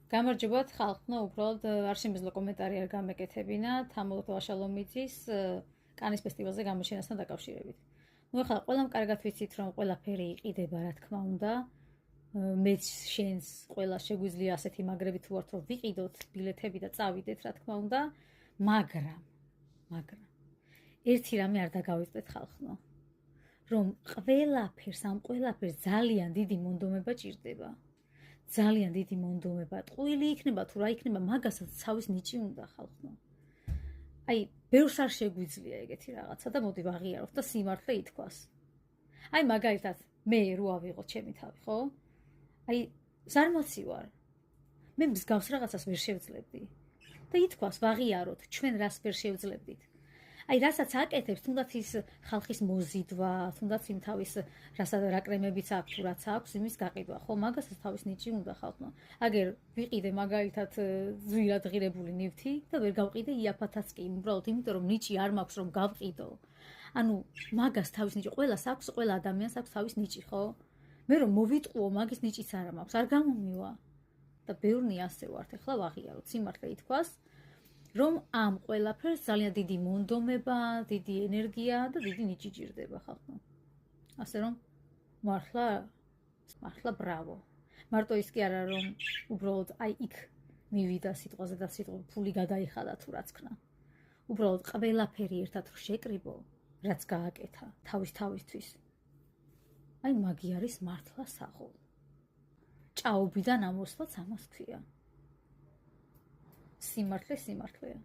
გამარჯობათ ხალხო, უბრალოდ არ შემიძლია კომენტარი არ გამეკეთებინა თამბოლო ვაშალომიძის კანის ფესტივალზე გამოჩენასთან დაკავშირებით. ნუ ახლა ყველამ კარგად ვიცით, რომ ყველაფერი იყიდება, რა თქმა უნდა. მეც შენს ყველა შეგვიძლია ასეთი მაგრები თუ ვართ, რომ ვიყიდოთ ბილეთები და წავიდეთ, რა თქმა უნდა, მაგრამ ერთი რამე არ დაგავიწყდეთ ხალხო, რომ ყველაფერს ძალიან დიდი მონდომება ჭირდება. ძალიან დიდი მონდომება, ტყუილი იქნება თუ რა იქნება, მაგასაც თავის ნიჭი უნდა ხალხო. აი, ბევრს არ შეგვიძლია ეგეთი რაღაცა და მოდი ვაღიაროთ და სიმართლე ითქვას. აი, მაგალითად, მე რო ავიღოთ ჩემი თავი, ხო? აი, ზარმაცი ვარ. მე მსგავს რაღაცას ვერ შევძლებდი. და ითქვას, ვაღიაროთ, ჩვენ რას ვერ შევძლებდით. აი, რასაც აკეთებს, თუნდაც ის ხალხის მოზიდვა, თუნდაც იმ თავის რა კრემებიც აქვს, თუ რაც აქვს, იმის გაყიდვა, ხო, მაგასაც თავის ნიჭი უნდა ხალხო. აგერ ვიყიდე მაგალითად ძვირად ღირებული ნივთი და ვერ გავყიდე იაფათაც კი, უბრალოდ იმიტომ რომ ნიჭი არ მაქვს რომ გავყიდო. ანუ მაგას თავის ნიჭი, ყველას აქვს, ყველა ადამიანს აქვს თავის ნიჭი, ხო? მე რომ მოვიტყუო, მაგის ნიჭიც არ მაქვს, არ გამომივა. და ბევრნი ასე ვართ, ახლა ვაღიაროთ, სიმართლე ითქვას. რომ ამ ყველაფერს ძალიან დიდი მონდომება, დიდი ენერგია და დიდი ნიჭი ჭირდება ხალხო. ასე რომ მართლა ბრავო. მარტო ის კი არა რომ უბრალოდ აი იქ მივიდა სიტყვაზე და სიტყვა ფული გადაიხადა თუ რაც ქნა. უბრალოდ ყველაფერი ერთად შეკრიბო, რაც გააკეთა თავისთვის. აი მაგი არის მართლა საღოლ. ჭაობიდან ამოსვლაც ამას ქვია. სიმართლეა.